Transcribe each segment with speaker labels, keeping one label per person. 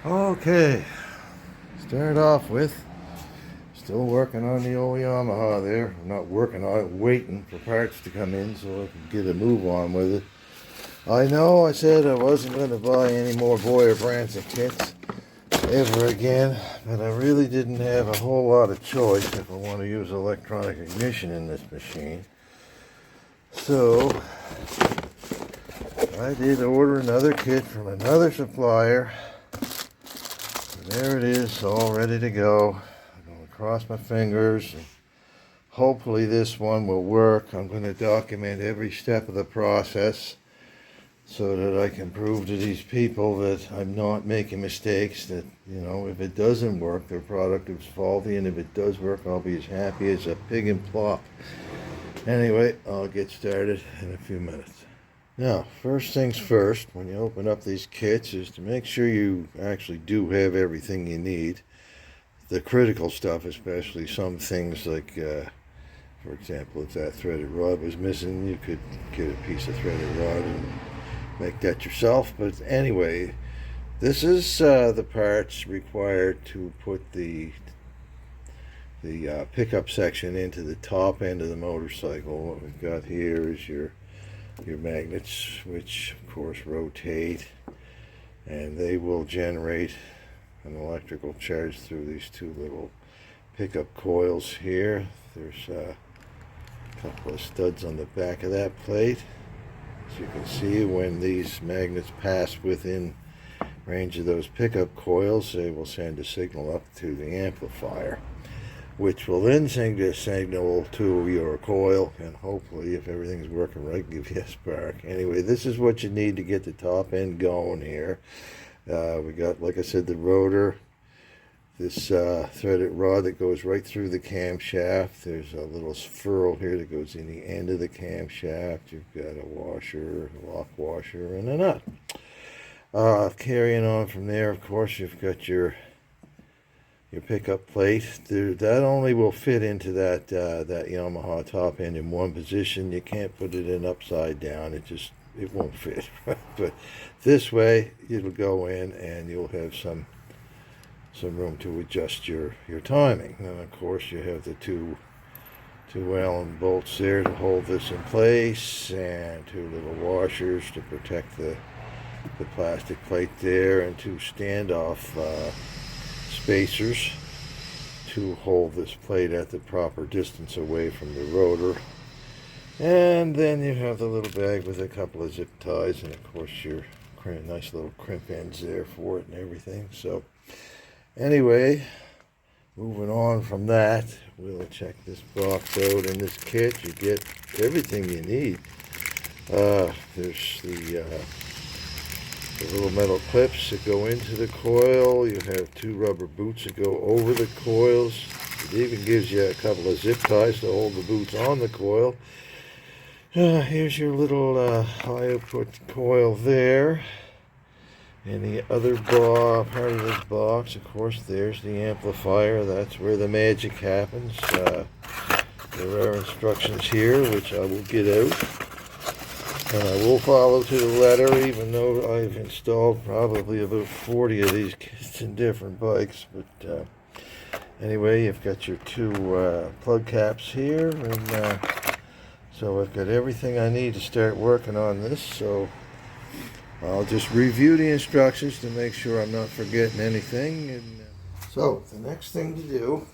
Speaker 1: Okay, start off with still working on the old Yamaha there. I'm not working on it, waiting for parts to come in so I can get a move on with it. I know I said I wasn't going to buy any more Boyer Bransden kits ever again, but I really didn't have a whole lot of choice if I want to use electronic ignition in this machine. So I did order another kit from another supplier. There it is, all ready to go. I'm going to cross my fingers and hopefully this one will work. I'm going to document every step of the process so that I can prove to these people that I'm not making mistakes, that, you know, if it doesn't work, their product is faulty, and if it does work, I'll be as happy as a pig in plop. Anyway, I'll get started in a few minutes. Now, first things first, when you open up these kits, is to make sure you actually do have everything you need. The critical stuff, especially some things like, for example, if that threaded rod was missing, you could get a piece of threaded rod and make that yourself. But anyway, this is the parts required to put the pickup section into the top end of the motorcycle. What we've got here is your magnets, which of course rotate, and they will generate an electrical charge through these two little pickup coils here. There's a couple of studs on the back of that plate. As you can see, when these magnets pass within range of those pickup coils, they will send a signal up to the amplifier, which will then send a signal to your coil, and hopefully, if everything's working right, give you a spark. Anyway, this is what you need to get the top end going here. We got, like I said, the rotor, this threaded rod that goes right through the camshaft. There's a little ferrule here that goes in the end of the camshaft. You've got a washer, a lock washer, and a nut. Carrying on from there, of course, you've got your pickup plate. That only will fit into that Yamaha top end in one position. You can't put it in upside down. It won't fit. But this way it'll go in and you'll have some room to adjust your timing. And of course you have the two Allen bolts there to hold this in place, and two little washers to protect the plastic plate there, and two standoff spacers to hold this plate at the proper distance away from the rotor. And then you have the little bag with a couple of zip ties, and of course your nice little crimp ends there for it and everything. So anyway, moving on from that, we'll check this box out. In this kit you get everything you need. There's the little metal clips that go into the coil. You have two rubber boots that go over the coils. It even gives you a couple of zip ties to hold the boots on the coil. Here's your little high output coil there. And the other part of this box, of course, there's the amplifier. That's where the magic happens. There are instructions here, which I will get out. And I will follow to the letter, even though I've installed probably about 40 of these kits in different bikes. But anyway, you've got your two plug caps here, and so I've got everything I need to start working on this. So I'll just review the instructions to make sure I'm not forgetting anything. And so the next thing to do,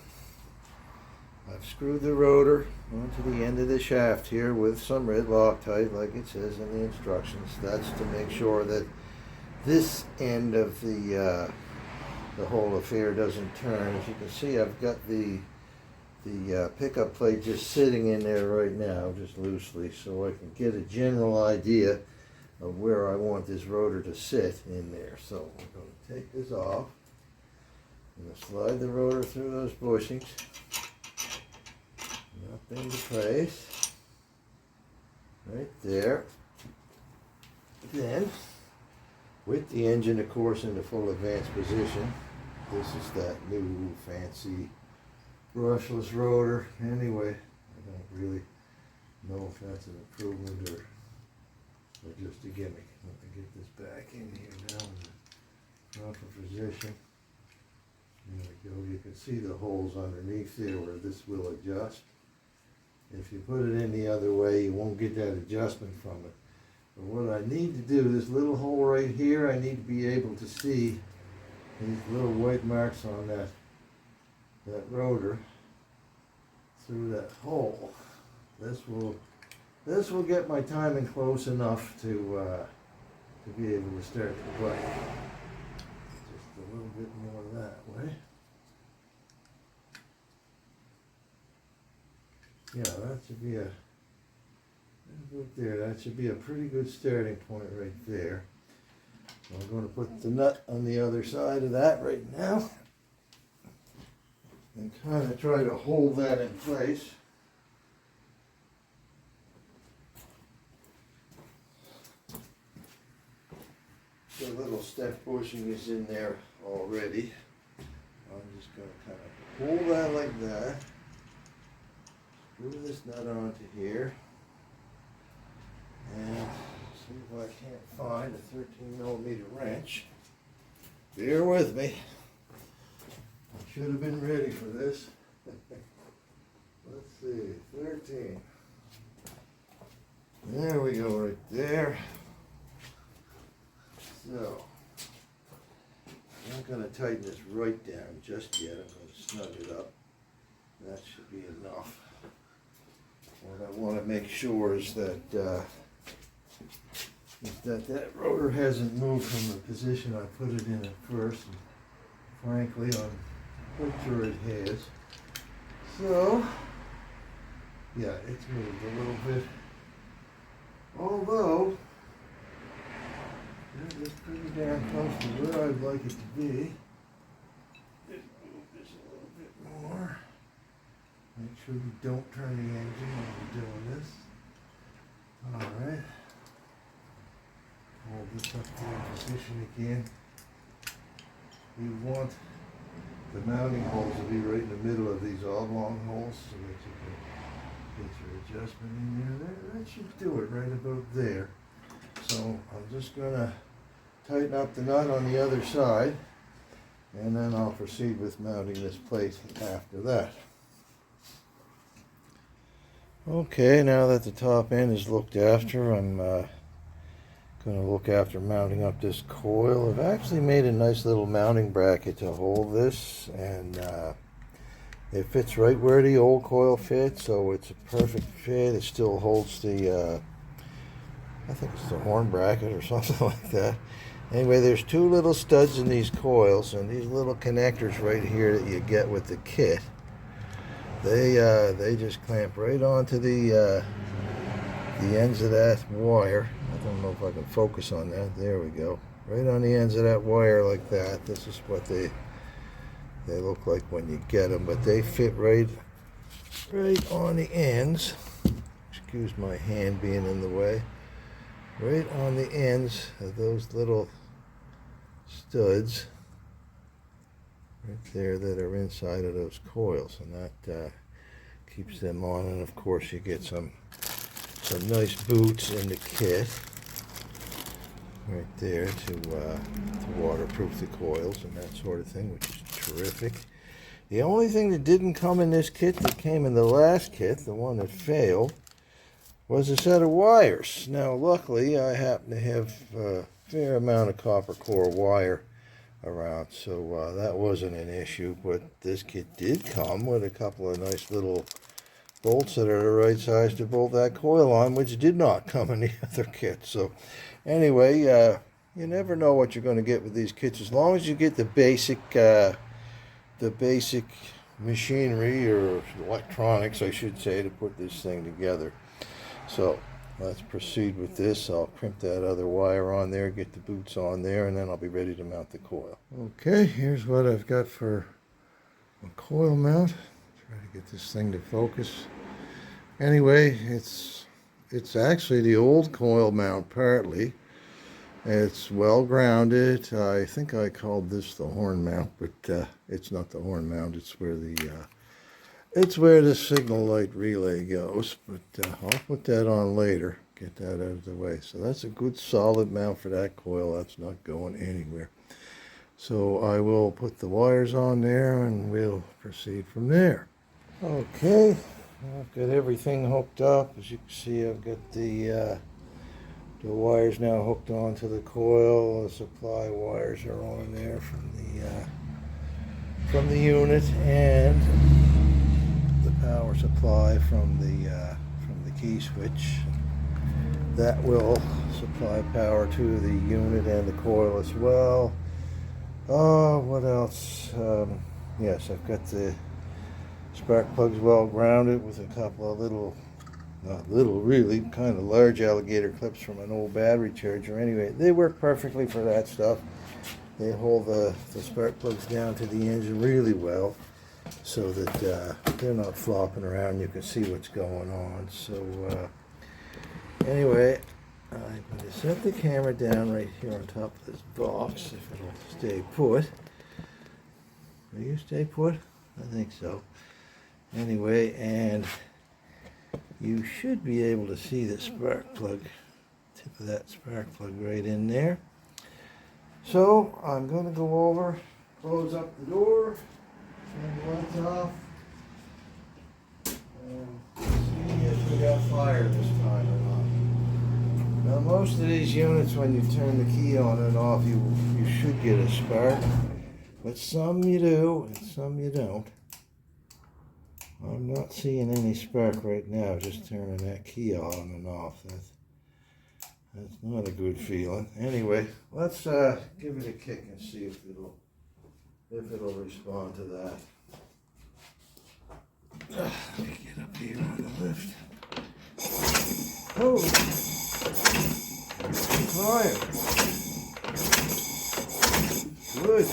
Speaker 1: I've screwed the rotor onto the end of the shaft here with some red Loctite, like it says in the instructions. That's to make sure that this end of the whole affair doesn't turn. As you can see, I've got the pickup plate just sitting in there right now, just loosely, so I can get a general idea of where I want this rotor to sit in there. So I'm going to take this off. I'm going to slide the rotor through those bushings up into place, right there. Then, with the engine, of course, in the full advanced position, this is that new fancy brushless rotor. Anyway, I don't really know if that's an improvement or just a gimmick. Let me get this back in here now and proper position. There we go. You can see the holes underneath there where this will adjust. If you put it in the other way, you won't get that adjustment from it. But what I need to do, this little hole right here, I need to be able to see these little white marks on that rotor through that hole. This will get my timing close enough to be able to start the bike. Just a little bit more that way. Yeah, that should be that should be a pretty good starting point right there. So I'm going to put the nut on the other side of that right now and kind of try to hold that in place. The little step bushing is in there already. I'm just going to kind of hold that like that. Screw this nut onto here. And see if I can't find a 13mm wrench. Bear with me. I should have been ready for this. Let's see, 13. There we go, right there. So, I'm not going to tighten this right down just yet. I'm going to snug it up. That should be enough. What I want to make sure is that that rotor hasn't moved from the position I put it in at first. And frankly, I'm pretty sure it has. So, yeah, it's moved a little bit. Although, it's pretty damn close to where I'd like it to be. Just move this a little bit more. Make sure you don't turn the engine when you're doing this. Alright. Hold this up to the position again. You want the mounting holes to be right in the middle of these oblong holes so that you can get your adjustment in there. That should do it right about there. So I'm just going to tighten up the nut on the other side and then I'll proceed with mounting this plate after that. Okay, now that the top end is looked after, I'm going to look after mounting up this coil. I've actually made a nice little mounting bracket to hold this, and it fits right where the old coil fits, so it's a perfect fit. It still holds the, I think it's the horn bracket or something like that. Anyway, there's two little studs in these coils, and these little connectors right here that you get with the kit. They just clamp right onto the ends of that wire. I don't know if I can focus on that. There we go. Right on the ends of that wire like that. This is what they look like when you get them, but they fit right on the ends. Excuse my hand being in the way. Right on the ends of those little studs right there that are inside of those coils, and that keeps them on. And of course you get some nice boots in the kit right there to waterproof the coils and that sort of thing, which is terrific. The only thing that didn't come in this kit that came in the last kit, the one that failed, was a set of wires. Now luckily I happen to have a fair amount of copper core wire around, so that wasn't an issue. But this kit did come with a couple of nice little bolts that are the right size to bolt that coil on, which did not come in the other kit. So anyway, you never know what you're going to get with these kits, as long as you get the basic machinery, or electronics I should say, to put this thing together. So let's proceed with this. I'll crimp that other wire on there, get the boots on there, and then I'll be ready to mount the coil. Okay, here's what I've got for a coil mount. Try to get this thing to focus. Anyway, it's actually the old coil mount partly. It's well grounded. I think I called this the horn mount, but it's not the horn mount. It's where the signal light relay goes. But I'll put that on later. Get that out of the way. So that's a good solid mount for that coil. That's not going anywhere. So I will put the wires on there and we'll proceed from there. Okay, I've got everything hooked up. As you can see, I've got the wires now hooked onto the coil. The supply wires are on there from the unit, and the power supply from the key switch. That will supply power to the unit and the coil as well. What else? Yes, I've got the spark plugs well grounded with a couple of not little, really, kind of large alligator clips from an old battery charger. Anyway, they work perfectly for that stuff. They hold the spark plugs down to the engine really well, so that they're not flopping around. You can see what's going on. So anyway, I'm going to set the camera down right here on top of this box, if it'll stay put. Will you stay put? I think so. Anyway, and you should be able to see the spark plug, tip of that spark plug right in there. So I'm going to go over, close up the door, turn the lights off, and see if we got fire this time or not. Now most of these units, when you turn the key on and off, you should get a spark, but some you do and some you don't. I'm not seeing any spark right now, just turning that key on and off. That's not a good feeling. Anyway, let's give it a kick and see if it'll respond to that. Let me get up here on the lift. Oh, fire! Good.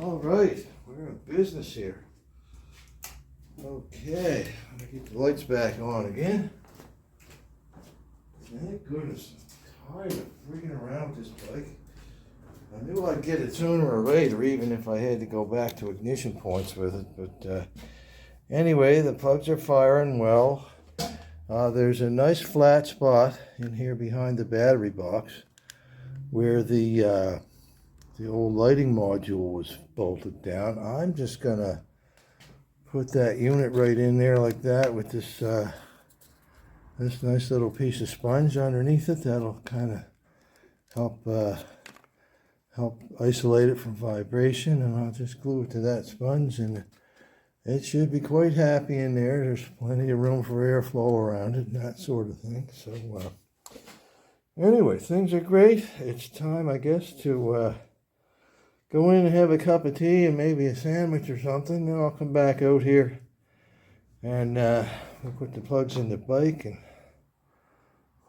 Speaker 1: All right, we're in business here. Okay, I'm gonna get the lights back on again. Thank goodness, I'm tired of freaking around with this bike. I knew I'd get it sooner or later, even if I had to go back to ignition points with it. But anyway, the plugs are firing well. There's a nice flat spot in here behind the battery box where the old lighting module was bolted down. I'm just gonna put that unit right in there like that with this this nice little piece of sponge underneath it. That'll kind of help isolate it from vibration, and I'll just glue it to that sponge, and it should be quite happy in there. There's plenty of room for airflow around it and that sort of thing. So anyway, things are great. It's time, I guess, to go in and have a cup of tea and maybe a sandwich or something. Then I'll come back out here and we'll put the plugs in the bike and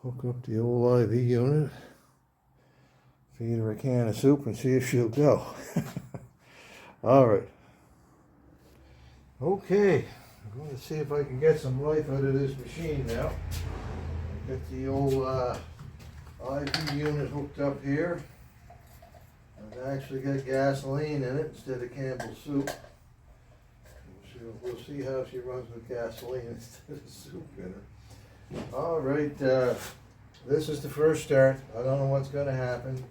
Speaker 1: hook up the old IV unit, feed her a can of soup, and see if she'll go. All right. Okay, I'm going to see if I can get some life out of this machine now. Get the old IV unit hooked up here. I've actually got gasoline in it instead of Campbell's soup. We'll see how she runs with gasoline instead of soup in her. All right, this is the first start. I don't know what's going to happen.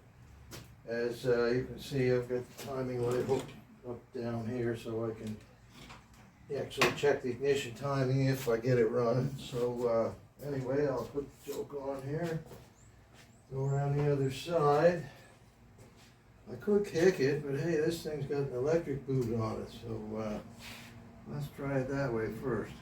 Speaker 1: As you can see, I've got the timing light hooked up down here so I can actually check the ignition timing if I get it running. So anyway, I'll put the choke on here, go around the other side. I could kick it, but hey, this thing's got an electric boot on it, so let's try it that way first.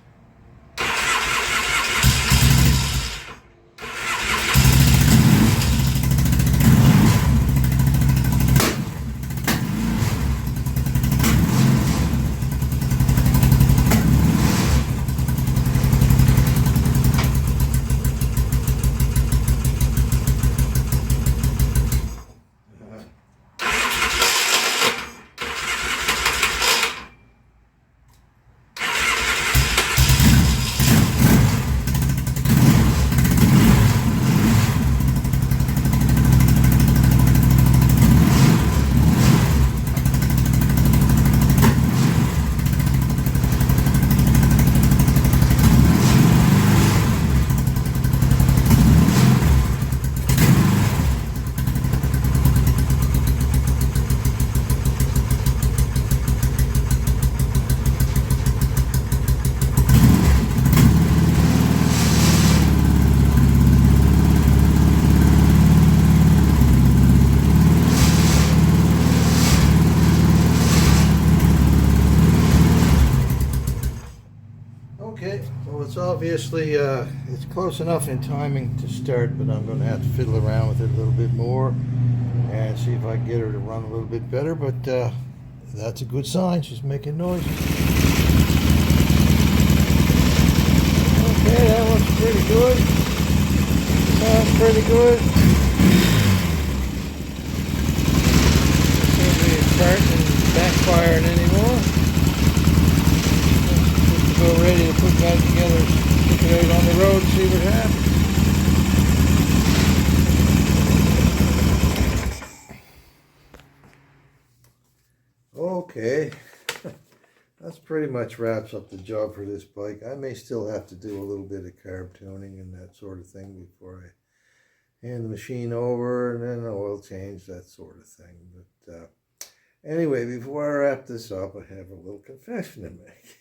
Speaker 1: obviously it's close enough in timing to start, but I'm going to have to fiddle around with it a little bit more and see if I can get her to run a little bit better, but that's a good sign. She's making noise. Okay, that looks pretty good. Sounds pretty good. Seems to be starting and backfiring anymore. We're ready to put that together, stick it out on the road and see what happens. Okay, that's pretty much wraps up the job for this bike. I may still have to do a little bit of carb tuning and that sort of thing before I hand the machine over, and then oil change, that sort of thing. But anyway, before I wrap this up, I have a little confession to make.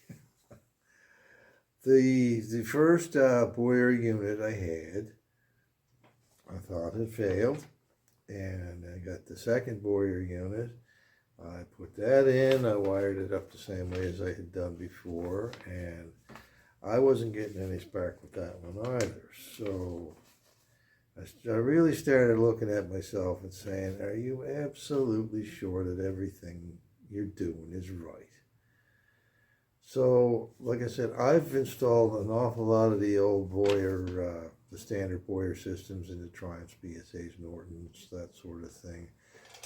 Speaker 1: The first Boyer unit I had, I thought had failed, and I got the second Boyer unit. I put that in, I wired it up the same way as I had done before, and I wasn't getting any spark with that one either. So I really started looking at myself and saying, are you absolutely sure that everything you're doing is right? So, like I said, I've installed an awful lot of the old Boyer, the standard Boyer systems in the Triumphs, BSAs, Nortons, that sort of thing.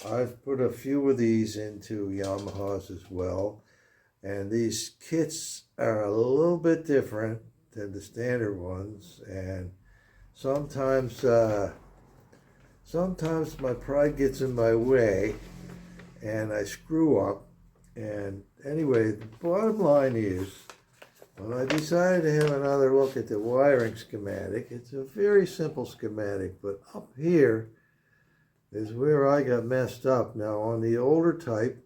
Speaker 1: I've put a few of these into Yamahas as well, and these kits are a little bit different than the standard ones, and sometimes my pride gets in my way, and I screw up. And anyway, the bottom line is, when I decided to have another look at the wiring schematic, it's a very simple schematic, but up here is where I got messed up. Now, on the older type,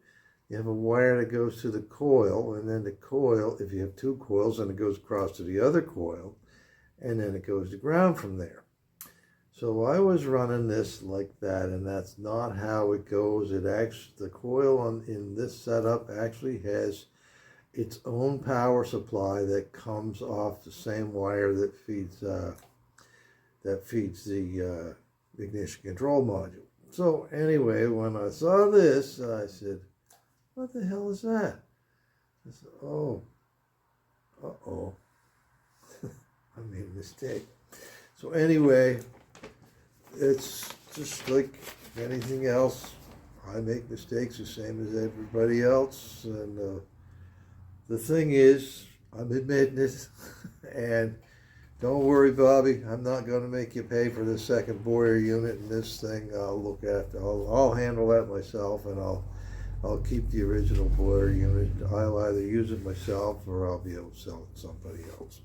Speaker 1: you have a wire that goes to the coil, and then the coil, if you have two coils, then it goes across to the other coil, and then it goes to ground from there. So I was running this like that, and that's not how it goes. It actually, the coil in this setup actually has its own power supply that comes off the same wire that feeds the ignition control module. So anyway, when I saw this, I said, what the hell is that? I said, oh, uh-oh, I made a mistake. So anyway, it's just like anything else. I make mistakes the same as everybody else, and the thing is, I'm admitting it, and don't worry, Bobby, I'm not going to make you pay for the second Boyer unit in this thing. I'll look after, I'll handle that myself, and I'll keep the original Boyer unit. I'll either use it myself or I'll be able to sell it to somebody else.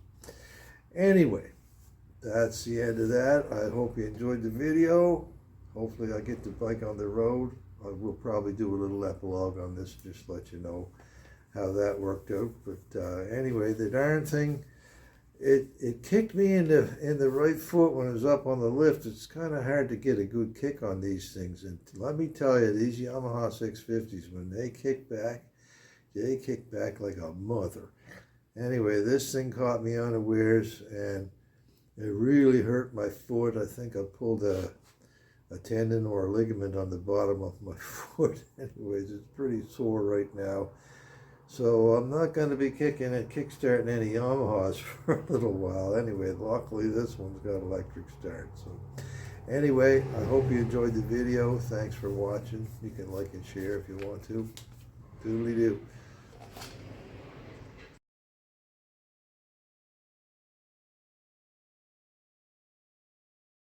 Speaker 1: Anyway, that's the end of that. I hope you enjoyed the video. Hopefully I get the bike on the road. I will probably do a little epilogue on this, just to let you know how that worked out. But anyway, the darn thing, it kicked me in the right foot when it was up on the lift. It's kind of hard to get a good kick on these things. And let me tell you, these Yamaha 650s, when they kick back like a mother. Anyway, this thing caught me unawares, and it really hurt my foot. I think I pulled a tendon or a ligament on the bottom of my foot. Anyways, it's pretty sore right now. So I'm not going to be kickstarting any Yamahas for a little while. Anyway, luckily this one's got electric start. So anyway, I hope you enjoyed the video. Thanks for watching. You can like and share if you want to. Doodly-doo.